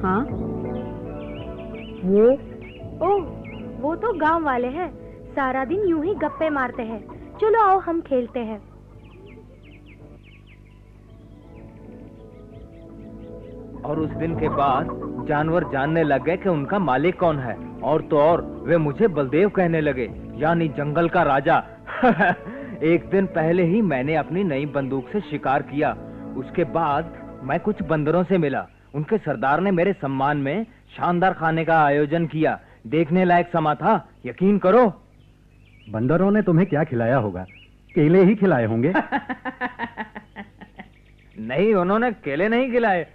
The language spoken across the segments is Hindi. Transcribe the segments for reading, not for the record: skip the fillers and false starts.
हाँ वो तो गांव वाले हैं, सारा दिन यूं ही गप्पे मारते हैं। चलो आओ हम खेलते हैं। और उस दिन के बाद जानवर जानने लग गए कि उनका मालिक कौन है, और तो और वे मुझे बलदेव कहने लगे, यानी जंगल का राजा। एक दिन पहले ही मैंने अपनी नई बंदूक से शिकार किया। उसके बाद मैं कुछ बंदरों से मिला। उनके सरदार ने मेरे सम्मान में शानदार खाने का आयोजन किया। देखने लायक समा था, यकीन करो। बंदरों ने तुम्हें क्या खिलाया होगा? केले ही खिलाए होंगे। नहीं, उन्होंने केले नहीं खिलाए।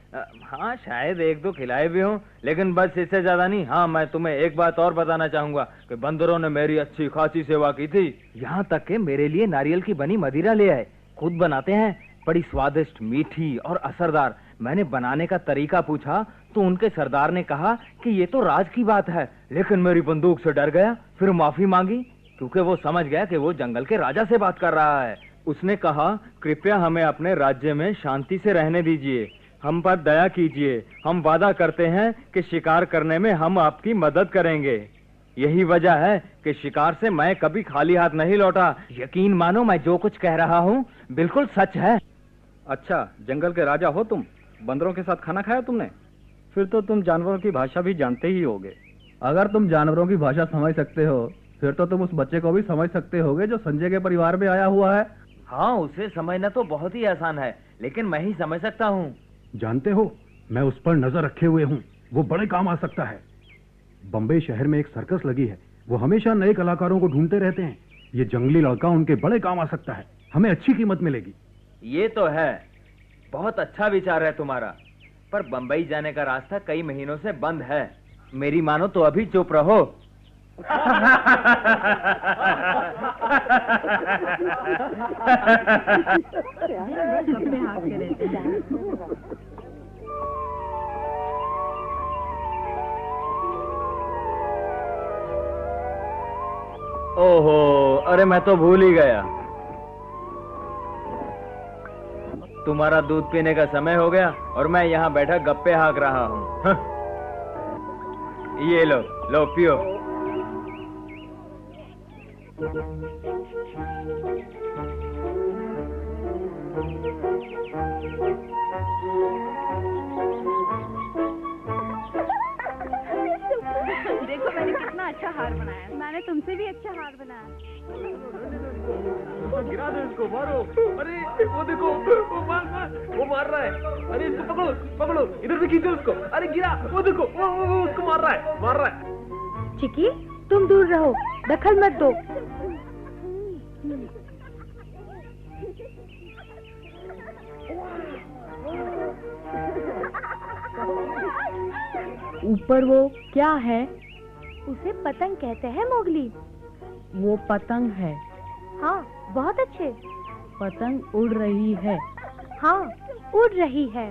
हाँ, शायद एक दो खिलाए भी हों, लेकिन बस इससे ज्यादा नहीं। हाँ, मैं तुम्हें एक बात और बताना चाहूंगा कि बंदरों ने मेरी अच्छी खासी सेवा की थी। यहाँ तक कि मेरे लिए नारियल की बनी मदिरा ले आए। खुद बनाते हैं, बड़ी स्वादिष्ट, मीठी और असरदार। मैंने बनाने का तरीका पूछा तो उनके सरदार ने कहा कि ये तो राज की बात है, लेकिन मेरी बंदूक से डर गया। फिर माफी मांगी, क्योंकि वो समझ गया कि वो जंगल के राजा से बात कर रहा है। उसने कहा, कृपया हमें अपने राज्य में शांति से रहने दीजिए, हम पर दया कीजिए। हम वादा करते हैं कि शिकार करने में हम आपकी मदद करेंगे। यही वजह है कि शिकार से मैं कभी खाली हाथ नहीं लौटा। यकीन मानो, मैं जो कुछ कह रहा हूँ बिल्कुल सच है। अच्छा, जंगल के राजा हो तुम? बंदरों के साथ खाना खाया तुमने? फिर तो तुम जानवरों की भाषा भी जानते ही होगे। अगर तुम जानवरों की भाषा समझ सकते हो, फिर तो तुम उस बच्चे को भी समझ सकते होगे जो संजय के परिवार में आया हुआ है। हाँ, उसे समझना तो बहुत ही आसान है, लेकिन मैं ही समझ सकता हूँ। जानते हो, मैं उस पर नजर रखे हुए हूँ, वो बड़े काम आ सकता है। बम्बई शहर में एक सर्कस लगी है, वो हमेशा नए कलाकारों को ढूंढते रहते हैं। ये जंगली लड़का उनके बड़े काम आ सकता है, हमें अच्छी कीमत मिलेगी। ये तो है, बहुत अच्छा विचार है तुम्हारा, पर बम्बई जाने का रास्ता कई महीनों से बंद है। मेरी मानो तो अभी चुप रहो। ओहो, अरे मैं तो भूल ही गया, तुम्हारा दूध पीने का समय हो गया और मैं यहाँ बैठा गप्पे हाँक रहा हूँ। ये लो, लो पियो। देखो मैंने कितना अच्छा हार बनाया। मैंने तुमसे भी अच्छा हार बनाया। गिरा दो इसको, मारो। अरे वो देखो, वो मार रहा है। अरे इसको पकड़ो, पकड़ो, इधर से खींचो उसको। अरे गिरा, वो देखो, वो उसको मार रहा है। चिकी, तुम दूर रहो, दखल मत दो। ऊपर वो क्या है? उसे पतंग कहते हैं मोगली। वो पतंग है। हाँ, बहुत अच्छे। पतंग उड़ रही है। हाँ, उड़ रही है।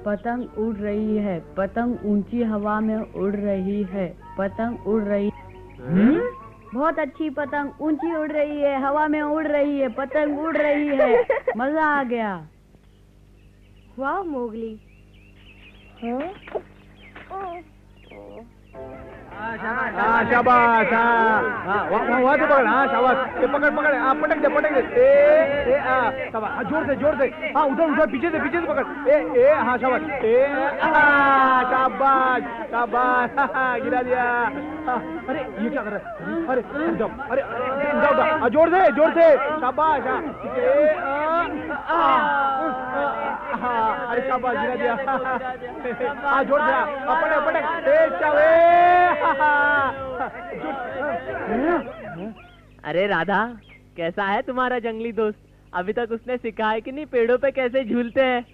पतंग उड़ रही है। पतंग ऊंची हवा में उड़ रही है। पतंग उड़ रही। बहुत अच्छी पतंग ऊंची उड़ रही है, हवा में उड़ रही है, पतंग उड़ रही है। मजा आ गया। वाह मोगली। शाबाश। वहाँ से पकड़। हाँ शाबाश, ये पकड़, पटक दे। शाबाश, जोर से। हाँ, उधर पीछे से पकड़। हाँ शाबाश। शाबाश, गिरा दिया। अरे ये क्या कर रहा है? अरे जाओ, अरे जोर से। शाबाश। अरे शाबाश, गिरा दिया। हाँ, जोर से। पटक। अरे राधा, कैसा है तुम्हारा जंगली दोस्त? अभी तक उसने सिखाया है कि नहीं पेड़ों पे कैसे झूलते हैं?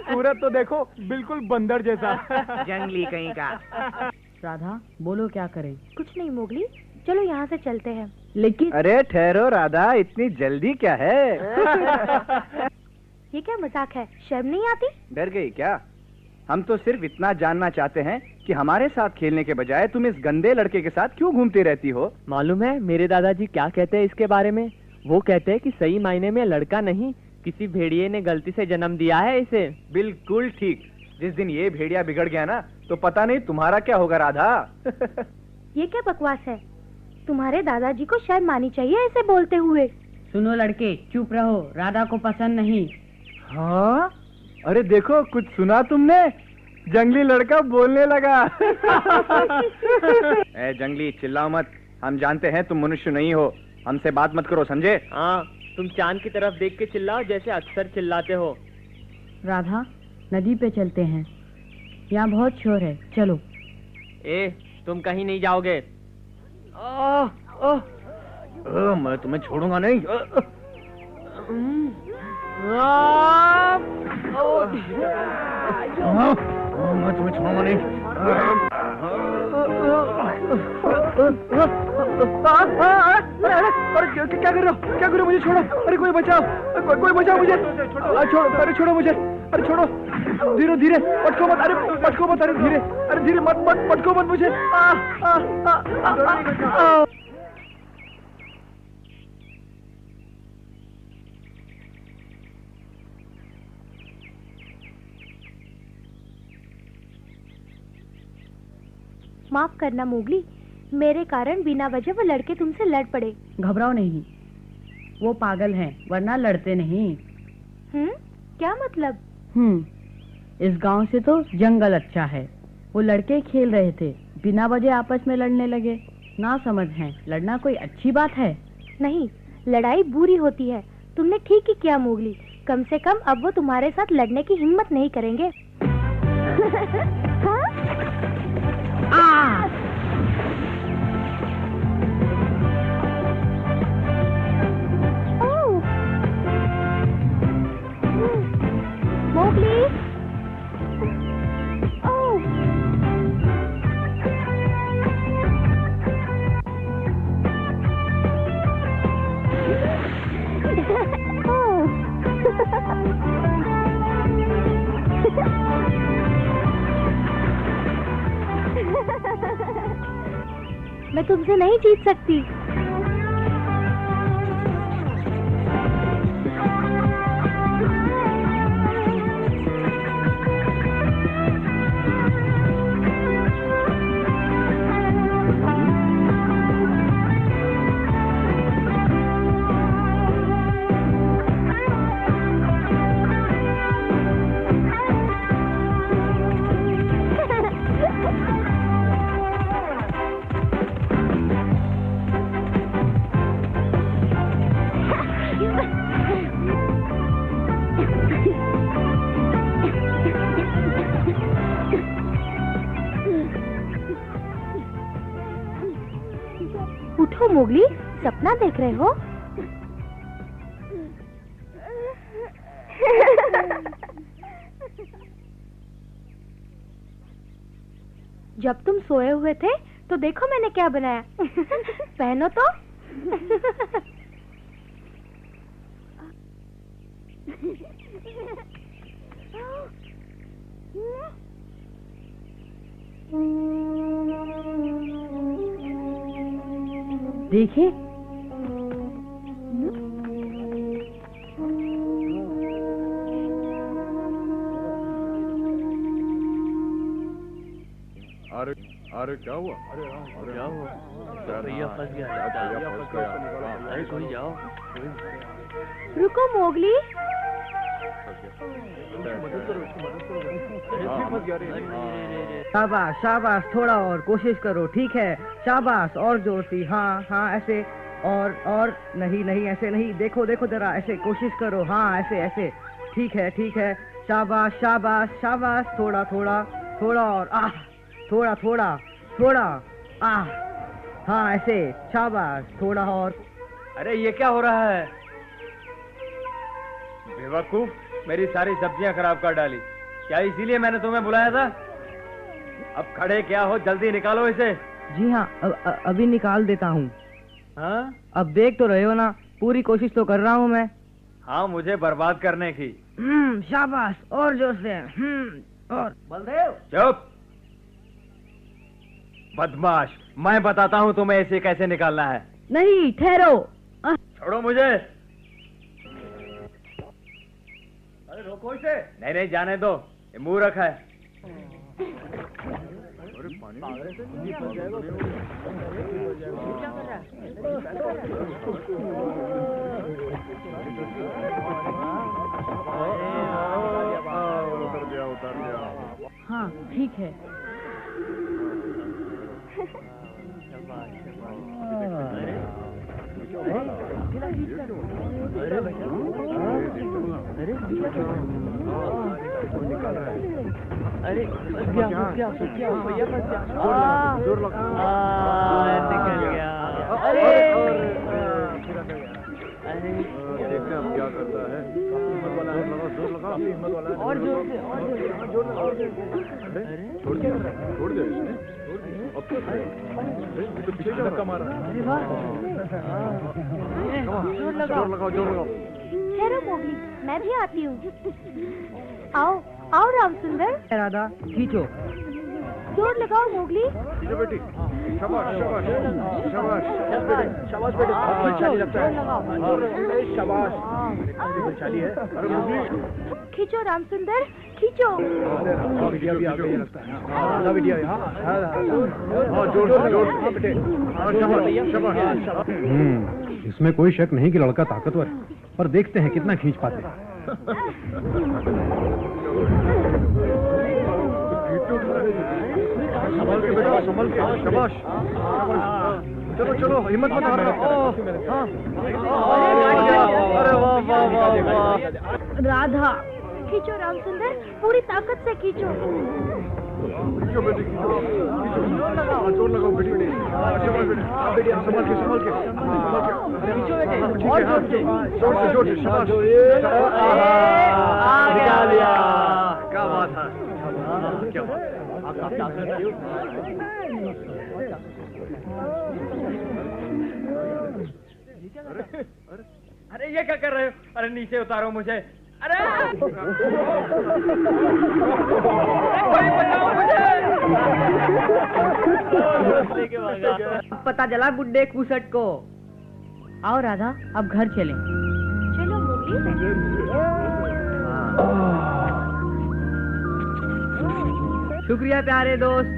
सूरत तो देखो, बिल्कुल बंदर जैसा। जंगली कहीं का। राधा, बोलो क्या करें? कुछ नहीं मोगली, चलो यहाँ से चलते हैं। लेकिन अरे ठहरो राधा, इतनी जल्दी क्या है? ये क्या मजाक है? शर्म नहीं आती? डर गई क्या? हम तो सिर्फ इतना जानना चाहते हैं कि हमारे साथ खेलने के बजाय तुम इस गंदे लड़के के साथ क्यों घूमती रहती हो? मालूम है मेरे दादाजी क्या कहते हैं इसके बारे में? वो कहते हैं कि सही मायने में लड़का नहीं, किसी भेड़िए ने गलती से जन्म दिया है इसे। बिल्कुल ठीक, जिस दिन ये भेड़िया बिगड़ गया ना तो पता नहीं तुम्हारा क्या होगा राधा। ये क्या बकवास है? तुम्हारे दादाजी को शर्म आनी चाहिए ऐसे बोलते हुए। सुनो लड़के, चुप रहो, राधा को पसंद नहीं। हाँ? अरे देखो, कुछ सुना तुमने? जंगली लड़का बोलने लगा। ए जंगली, चिल्लाओ मत। हम जानते हैं तुम मनुष्य नहीं हो, हमसे बात मत करो, समझे? हाँ, तुम चांद की तरफ देख के चिल्लाओ जैसे अक्सर चिल्लाते हो। राधा, नदी पे चलते हैं, यहाँ बहुत शोर है, चलो। तुम कहीं नहीं जाओगे। मैं तुम्हें छोड़ूंगा नहीं। मैं तुम्हें छोड़ूंगा नहीं। अरे क्या कर रहे हो? क्या कर रहे हो? मुझे छोड़ो। अरे कोई बचाओ, कोई बचाओ मुझे। छोड़ो, अरे छोड़ो मुझे। अरे छोड़ो, धीरे धीरे, पटको मत। अरे पटको मत, अरे धीरे, अरे धीरे मत पटको मत मुझे। माफ करना मोगली, मेरे कारण बिना वजह वो लड़के तुमसे लड़ पड़े। घबराओ नहीं, वो पागल हैं, वरना लड़ते नहीं। क्या मतलब? इस गांव से तो जंगल अच्छा है। वो लड़के खेल रहे थे, बिना वजह आपस में लड़ने लगे। ना समझ हैं, लड़ना कोई अच्छी बात है? नहीं, लड़ाई बुरी होती है। तुमने ठीक ही किया मोगली, कम से कम अब वो तुम्हारे साथ लड़ने की हिम्मत नहीं करेंगे। मोगली, मैं तुमसे नहीं जीत सकती। उठो मोगली, सपना देख रहे हो? जब तुम सोए हुए थे तो देखो मैंने क्या बनाया। पहनो तो। देखिए, अरे क्या हुआ? क्या हुआ? भैया फंस गया। अरे कोई जाओ। रुको मोगली। शाबाश शाबाश, थोड़ा और कोशिश करो, ठीक है, शाबाश, और जोर से, हाँ हाँ ऐसे, और नहीं नहीं ऐसे नहीं, देखो देखो जरा, ऐसे कोशिश करो, हाँ ऐसे ऐसे, ठीक है, शाबाश शाबाश शाबाश, थोड़ा थोड़ा थोड़ा और, थोड़ा थोड़ा थोड़ा, हाँ ऐसे, शाबाश, थोड़ा और। अरे ये क्या हो रहा है? बेवकूफ, मेरी सारी सब्जियां खराब कर डाली। क्या इसीलिए मैंने तुम्हें बुलाया था? अब खड़े क्या हो, जल्दी निकालो इसे। जी हाँ, अभी निकाल देता हूँ। हाँ? अब देख तो रहे हो ना, पूरी कोशिश तो कर रहा हूँ मैं। हाँ, मुझे बर्बाद करने की। शाबाश, और जोर से, और। बलदेव, चुप। बदमाश, मैं बताता हूँ तुम्हें इसे कैसे निकालना है। नहीं, ठहरो। छोड़ो मुझे। अरे रोको इसे। नहीं, जाने दो, ये मूर्ख है। हाँ ठीक है। अरे फंस गया भैया फंस गया। जोर लगा निकल गया। अरे देखते हैं अब क्या करता है। जोर लगा हिम्मत वाला और जोर से छोड़ दे इसने। अब तो पीछे धक्का मारा। अरे वाह जोर लगाओ। ठहरो मोगली, मैं भी आती हूँ। आओ राम सुंदर। राधा खींचो। जोर लगाओ मोगली। ठीक है बेटी। शाबाश बेटे। खींचो, जोर लगाओ। शाबाश। चाली है। अरे मुगली। खींचो राम सुंदर, खींचो। बिटिया भी आ गई लगता है। बिटिया जोर बेटे। शाबाश। इसमें कोई शक नहीं कि लड़का ताकतवर है, पर देखते हैं कितना खींच पाते हैं। संभल के बेटा, संभल के। शाबाश। चलो हिम्मत मत हारना। अरे वाह। राधा खींचो राम सुंदर, पूरी ताकत से खींचो। खींचो बेटी, जोर लगाओ बेटी। शाबाश बेटी। संभल के। खींचो बेटे। और जोर से। शाबाश। निकाल लिया। क्या बात है। क्या बात है। अरे ये क्या कर रहे हो? अरे नीचे उतारो मुझे। अरे कोई बचाओ मुझे। पता चला गुड्डे कुसट को। आओ राधा, अब घर चलें। चलो मोगली। शुक्रिया प्यारे दोस्त।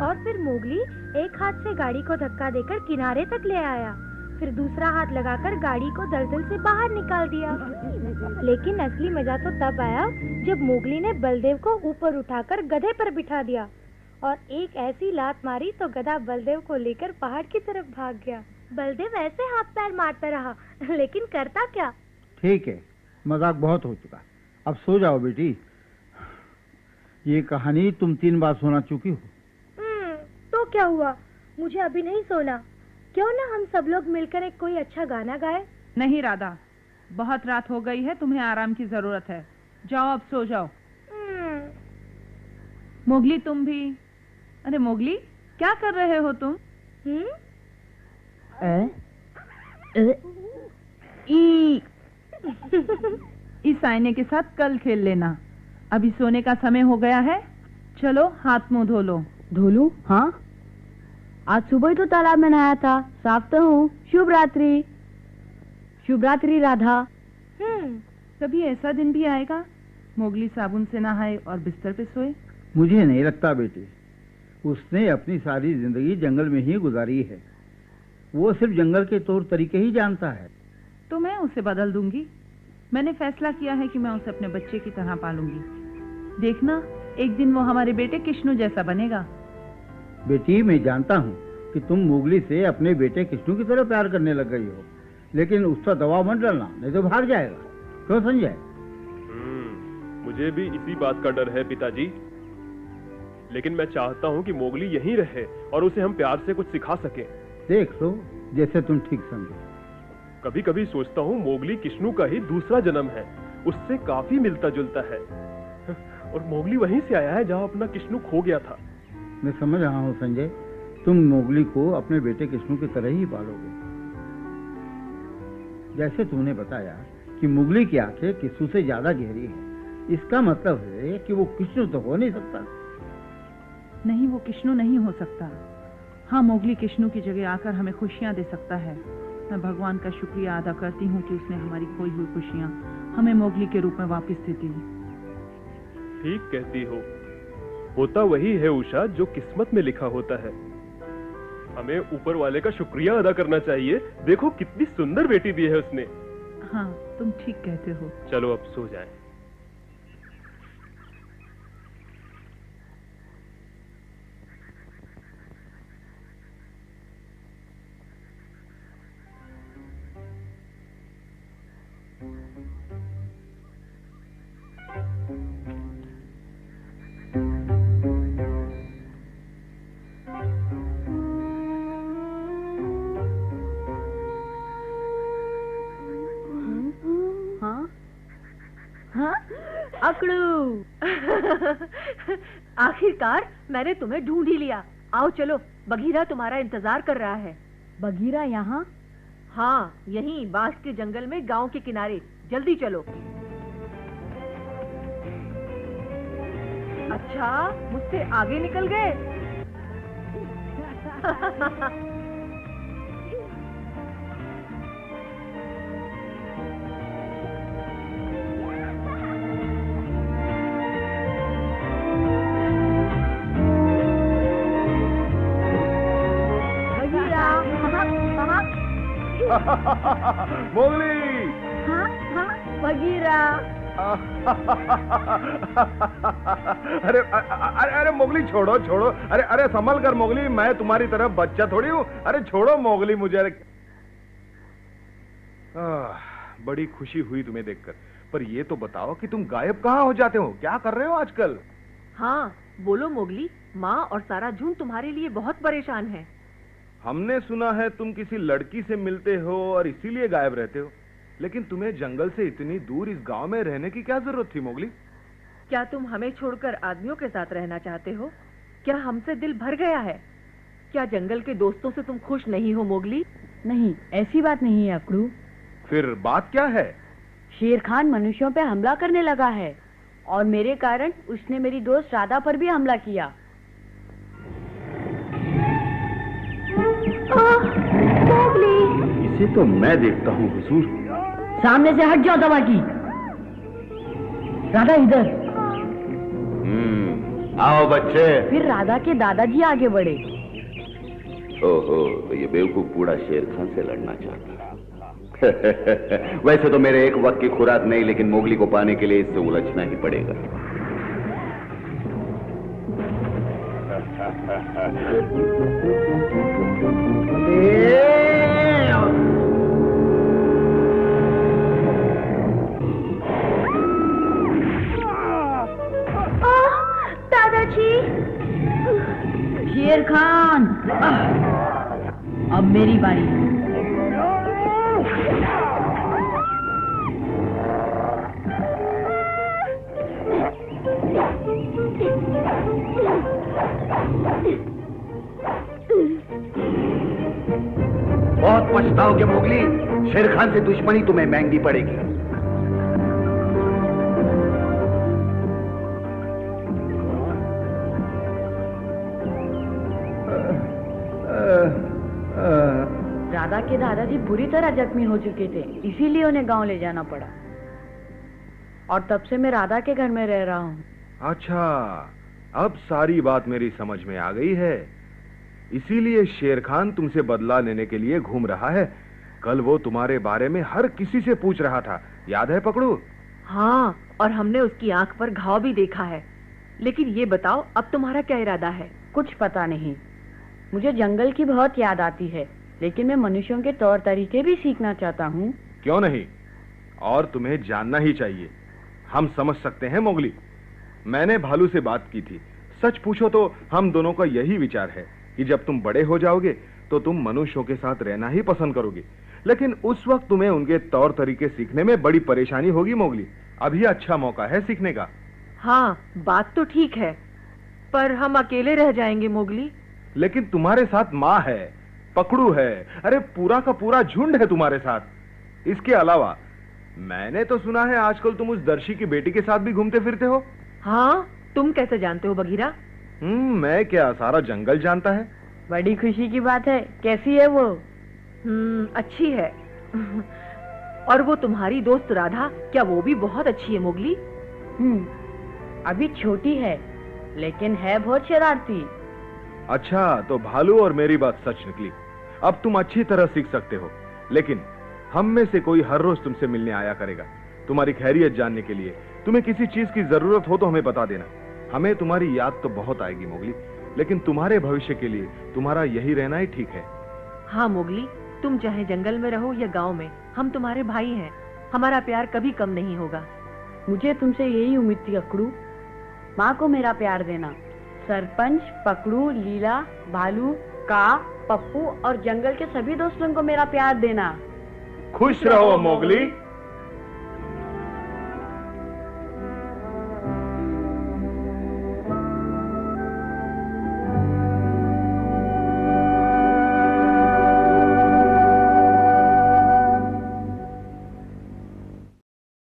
और फिर मोगली एक हाथ से गाड़ी को धक्का देकर किनारे तक ले आया, फिर दूसरा हाथ लगाकर गाड़ी को दलदल से बाहर निकाल दिया। लेकिन असली मजा तो तब आया जब मोगली ने बलदेव को ऊपर उठाकर गधे पर बिठा दिया और एक ऐसी लात मारी तो गधा बलदेव को लेकर पहाड़ की तरफ भाग गया। बलदेव ऐसे हाथ पैर मारता रहा, लेकिन करता क्या। ठीक है, मजाक बहुत हो चुका, अब सो जाओ बेटी। ये कहानी तुम 3 बार सुना चुकी हो। तो क्या हुआ, मुझे अभी नहीं सोना। क्यों ना हम सब लोग मिलकर एक कोई अच्छा गाना गाए। नहीं राधा, बहुत रात हो गई है, तुम्हें आराम की जरूरत है। जाओ अब सो जाओ। मोगली तुम भी। अरे मोगली, क्या कर रहे हो तुम? इस आईने के साथ कल खेल लेना। अभी सोने का समय हो गया है, चलो हाथ मुंह धो लो। धो लूं? हाँ, आज सुबह ही तो तालाब में नहाया था, साफ तो हूँ। शुभ रात्रि। शुभ रात्रि राधा। कभी ऐसा दिन भी आएगा मोगली साबुन से नहाए और बिस्तर पे सोए? मुझे नहीं लगता बेटी, उसने अपनी सारी जिंदगी जंगल में ही गुजारी है। वो सिर्फ जंगल के तौर तरीके ही जानता है। तो मैं उसे बदल दूंगी। मैंने फैसला किया है कि मैं उसे अपने बच्चे की तरह पालूंगी। देखना, एक दिन वो हमारे बेटे कृष्णु जैसा बनेगा। बेटी, मैं जानता हूँ कि तुम मोगली से अपने बेटे कृष्णु की तरह प्यार करने लग गई हो, लेकिन उसका दबाव मत डालना, नहीं तो भाग जाएगा। क्यों संजय? मुझे भी इसी बात का डर है पिताजी, लेकिन मैं चाहता हूँ कि मोगली यहीं रहे और उसे हम प्यार से कुछ सिखा सकें। देख लो, जैसे तुम ठीक समझो। कभी कभी सोचता हूँ मोगली कृष्णु का ही दूसरा जन्म है, उससे काफी मिलता जुलता है। और मोगली वहीं से आया है जहाँ अपना कृष्णु खो गया था। मैं समझ रहा हूँ संजय, तुम मोगली को अपने बेटे कृष्णु की तरह ही पालोगे। जैसे तुमने बताया कि मोगली की आंखें कृष्णु से ज्यादा गहरी है, इसका मतलब है कि वो कृष्ण तो हो नहीं सकता। नहीं, वो किश्नू नहीं हो सकता। हाँ, मोगली किश्नू की जगह आकर हमें खुशियाँ दे सकता है। मैं भगवान का शुक्रिया अदा करती हूँ कि उसने हमारी खोई हुई खुशियाँ हमें मोगली के रूप में वापस दे दी। ठीक कहती हो, होता वही है उषा जो किस्मत में लिखा होता है। हमें ऊपर वाले का शुक्रिया अदा करना चाहिए। देखो कितनी सुंदर बेटी दी है उसने। हाँ, तुम ठीक कहते हो। चलो अब सो जाएं। अकड़ू। आखिरकार मैंने तुम्हें ढूंढ ही लिया। आओ चलो, बघीरा तुम्हारा इंतजार कर रहा है। बघीरा यहाँ? हाँ, यहीं बांस के जंगल में गांव के किनारे। जल्दी चलो। अच्छा, मुझसे आगे निकल गए। मोगली। हाँ हाँ, बघीरा। अरे अरे अरे मोगली, छोड़ो छोड़ो। अरे अरे संभल कर मोगली, मैं तुम्हारी तरफ बच्चा थोड़ी हूँ। अरे छोड़ो मोगली मुझे। बड़ी खुशी हुई तुम्हें देखकर, पर ये तो बताओ कि तुम गायब कहाँ हो जाते हो? क्या कर रहे हो आजकल? हाँ बोलो मोगली, माँ और सारा झुंड तुम्हारे लिए बहुत परेशान है। हमने सुना है तुम किसी लड़की से मिलते हो और इसीलिए गायब रहते हो, लेकिन तुम्हें जंगल से इतनी दूर इस गांव में रहने की क्या जरूरत थी मोगली? क्या तुम हमें छोड़कर आदमियों के साथ रहना चाहते हो? क्या हमसे दिल भर गया है? क्या जंगल के दोस्तों से तुम खुश नहीं हो मोगली? नहीं, ऐसी बात नहीं है अकड़ू। फिर बात क्या है? शेर खान मनुष्यों पे हमला करने लगा है और मेरे कारण उसने मेरी दोस्त राधा पर भी हमला किया। इसे तो मैं देखता हूँ हुजूर। सामने से हट जाओ दवा की। राधा इधर। आओ बच्चे। फिर राधा के दादाजी आगे बढ़े। ओहो, तो ये बेवकूफ बूढ़ा शेर खान से लड़ना चाहता। वैसे तो मेरे एक वक्त की खुराक नहीं, लेकिन मोगली को पाने के लिए इससे उलझना ही पड़ेगा। दादाजी। शेर खान, अब मेरी बारी है। बहुत पछताओगे मोगली, शेर खान से दुश्मनी तुम्हें महंगी पड़ेगी। राधा के दादाजी बुरी तरह जख्मी हो चुके थे, इसीलिए उन्हें गांव ले जाना पड़ा और तब से मैं राधा के घर में रह रहा हूँ। अच्छा, अब सारी बात मेरी समझ में आ गई है। इसीलिए शेर खान तुमसे बदला लेने के लिए घूम रहा है। कल वो तुम्हारे बारे में हर किसी से पूछ रहा था, याद है पकड़ू? हाँ, और हमने उसकी आंख पर घाव भी देखा है। लेकिन ये बताओ, अब तुम्हारा क्या इरादा है? कुछ पता नहीं। मुझे जंगल की बहुत याद आती है, लेकिन मैं मनुष्यों के तौर तरीके भी सीखना चाहता हूँ। क्यों नहीं, और तुम्हें जानना ही चाहिए। हम समझ सकते हैं मोगली। मैंने भालू से बात की थी। सच पूछो तो हम दोनों का यही विचार है कि जब तुम बड़े हो जाओगे तो तुम मनुष्यों के साथ रहना ही पसंद करोगे, लेकिन उस वक्त तुम्हें उनके तौर तरीके सीखने में बड़ी परेशानी होगी मोगली। अभी अच्छा मौका है सीखने का। हाँ, बात तो ठीक है, पर हम अकेले रह जाएंगे मोगली। लेकिन तुम्हारे साथ माँ है, पकड़ू है, अरे पूरा का पूरा झुंड है तुम्हारे साथ। इसके अलावा मैंने तो सुना है आजकल तुम उस दर्शी की बेटी के साथ भी घूमते फिरते हो। हाँ, तुम कैसे जानते हो बगीरा? मैं क्या, सारा जंगल जानता है। बड़ी खुशी की बात है। कैसी है वो? अच्छी है। और वो तुम्हारी दोस्त राधा, क्या वो भी बहुत अच्छी है मोगली? अभी छोटी है लेकिन है बहुत शरारती। अच्छा, तो भालू और मेरी बात सच निकली। अब तुम अच्छी तरह सीख सकते हो, लेकिन हम में से कोई हर रोज तुमसे मिलने आया करेगा तुम्हारी खैरियत जानने के लिए। तुम्हें किसी चीज की जरूरत हो तो हमें बता देना। हमें तुम्हारी याद तो बहुत आएगी मोगली, लेकिन तुम्हारे भविष्य के लिए तुम्हारा यही रहना ही ठीक है। हाँ मोगली, तुम चाहे जंगल में रहो या गांव में, हम तुम्हारे भाई हैं। हमारा प्यार कभी कम नहीं होगा। मुझे तुमसे यही उम्मीद थी अकड़ू। माँ को मेरा प्यार देना। सरपंच, पकड़ू, लीला, भालू, का, पप्पू और जंगल के सभी दोस्तों को मेरा प्यार देना। खुश रहो मोगली।